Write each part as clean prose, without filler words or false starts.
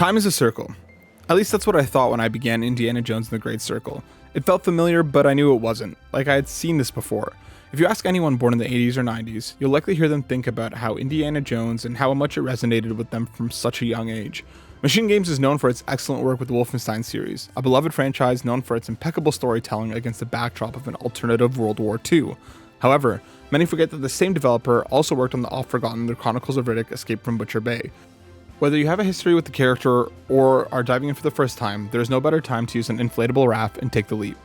Time is a circle. At least that's what I thought when I began Indiana Jones and the Great Circle. It felt familiar, but I knew it wasn't, like I had seen this before. If you ask anyone born in the 80s or 90s, you'll likely hear them think about how Indiana Jones and how much it resonated with them from such a young age. MachineGames is known for its excellent work with the Wolfenstein series, a beloved franchise known for its impeccable storytelling against the backdrop of an alternative World War II. However, many forget that the same developer also worked on the oft-forgotten The Chronicles of Riddick: Escape from Butcher Bay. Whether you have a history with the character or are diving in for the first time, there is no better time to use an inflatable raft and take the leap.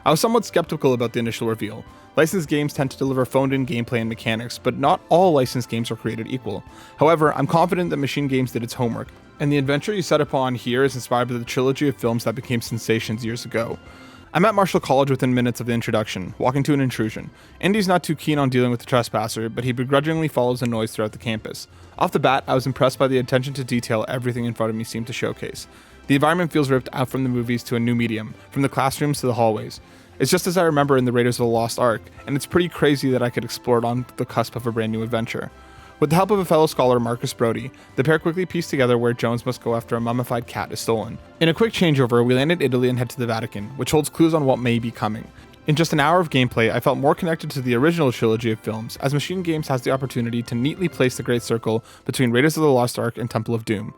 I was somewhat skeptical about the initial reveal. Licensed games tend to deliver phoned-in gameplay and mechanics, but not all licensed games are created equal. However, I'm confident that MachineGames did its homework, and the adventure you set upon here is inspired by the trilogy of films that became sensations years ago. I'm at Marshall College within minutes of the introduction, walking to an intrusion. Indy's not too keen on dealing with the trespasser, but he begrudgingly follows the noise throughout the campus. Off the bat, I was impressed by the attention to detail everything in front of me seemed to showcase. The environment feels ripped out from the movies to a new medium, from the classrooms to the hallways. It's just as I remember in the Raiders of the Lost Ark, and it's pretty crazy that I could explore it on the cusp of a brand new adventure. With the help of a fellow scholar, Marcus Brody, the pair quickly pieced together where Jones must go after a mummified cat is stolen. In a quick changeover, we land in Italy and head to the Vatican, which holds clues on what may be coming. In just an hour of gameplay, I felt more connected to the original trilogy of films, as MachineGames has the opportunity to neatly place the Great Circle between Raiders of the Lost Ark and Temple of Doom.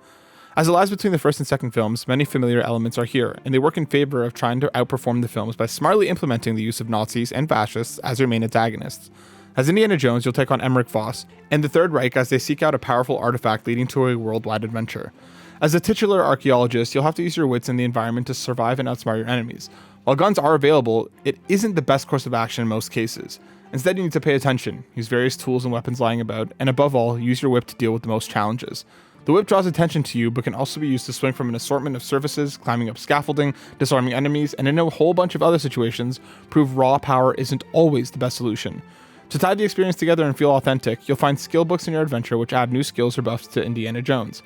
As it lies between the first and second films, many familiar elements are here, and they work in favor of trying to outperform the films by smartly implementing the use of Nazis and fascists as their main antagonists. As Indiana Jones, you'll take on Emmerich Voss and the Third Reich as they seek out a powerful artifact leading to a worldwide adventure. As a titular archaeologist, you'll have to use your wits in the environment to survive and outsmart your enemies. While guns are available, it isn't the best course of action in most cases. Instead, you need to pay attention, use various tools and weapons lying about, and above all, use your whip to deal with the most challenges. The whip draws attention to you, but can also be used to swing from an assortment of surfaces, climbing up scaffolding, disarming enemies, and in a whole bunch of other situations, prove raw power isn't always the best solution. To tie the experience together and feel authentic, you'll find skill books in your adventure which add new skills or buffs to Indiana Jones.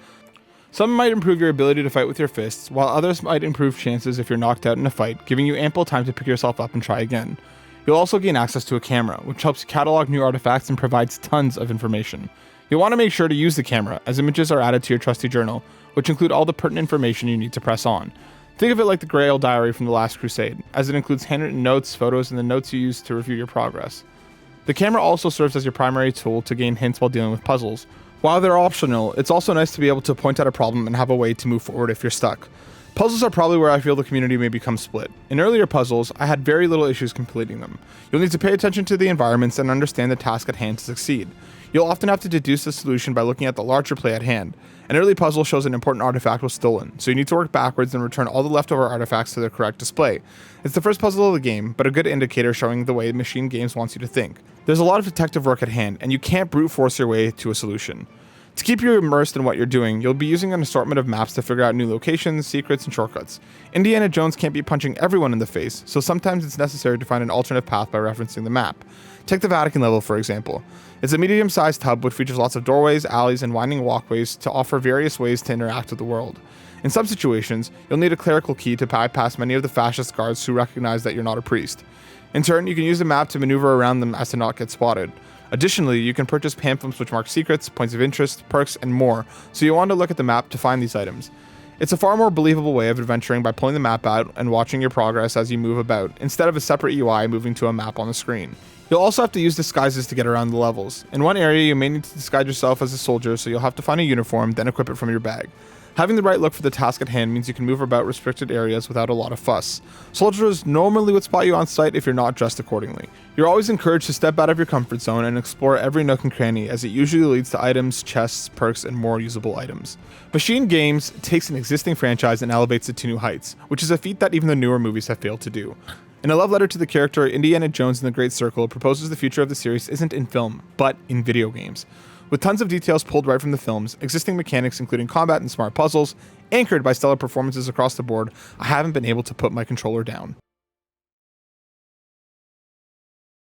Some might improve your ability to fight with your fists, while others might improve chances if you're knocked out in a fight, giving you ample time to pick yourself up and try again. You'll also gain access to a camera, which helps you catalog new artifacts and provides tons of information. You'll want to make sure to use the camera, as images are added to your trusty journal, which include all the pertinent information you need to press on. Think of it like the Grail diary from The Last Crusade, as it includes handwritten notes, photos, and the notes you use to review your progress. The camera also serves as your primary tool to gain hints while dealing with puzzles. While they're optional, it's also nice to be able to point out a problem and have a way to move forward if you're stuck. Puzzles are probably where I feel the community may become split. In earlier puzzles, I had very little issues completing them. You'll need to pay attention to the environments and understand the task at hand to succeed. You'll often have to deduce the solution by looking at the larger play at hand. An early puzzle shows an important artifact was stolen, so you need to work backwards and return all the leftover artifacts to their correct display. It's the first puzzle of the game, but a good indicator showing the way MachineGames wants you to think. There's a lot of detective work at hand, and you can't brute force your way to a solution. To keep you immersed in what you're doing, you'll be using an assortment of maps to figure out new locations, secrets, and shortcuts. Indiana Jones can't be punching everyone in the face, so sometimes it's necessary to find an alternate path by referencing the map. Take the Vatican level, for example. It's a medium-sized hub which features lots of doorways, alleys, and winding walkways to offer various ways to interact with the world. In some situations, you'll need a clerical key to bypass many of the fascist guards who recognize that you're not a priest. In turn, you can use the map to maneuver around them as to not get spotted. Additionally, you can purchase pamphlets which mark secrets, points of interest, perks, and more, so you'll want to look at the map to find these items. It's a far more believable way of adventuring by pulling the map out and watching your progress as you move about, instead of a separate UI moving to a map on the screen. You'll also have to use disguises to get around the levels. In one area, you may need to disguise yourself as a soldier, so you'll have to find a uniform, then equip it from your bag. Having the right look for the task at hand means you can move about restricted areas without a lot of fuss. Soldiers normally would spot you on sight if you're not dressed accordingly. You're always encouraged to step out of your comfort zone and explore every nook and cranny, as it usually leads to items, chests, perks, and more usable items. MachineGames takes an existing franchise and elevates it to new heights, which is a feat that even the newer movies have failed to do. In a love letter to the character, Indiana Jones and the Great Circle proposes the future of the series isn't in film, but in video games. With tons of details pulled right from the films, existing mechanics including combat and smart puzzles, anchored by stellar performances across the board, I haven't been able to put my controller down.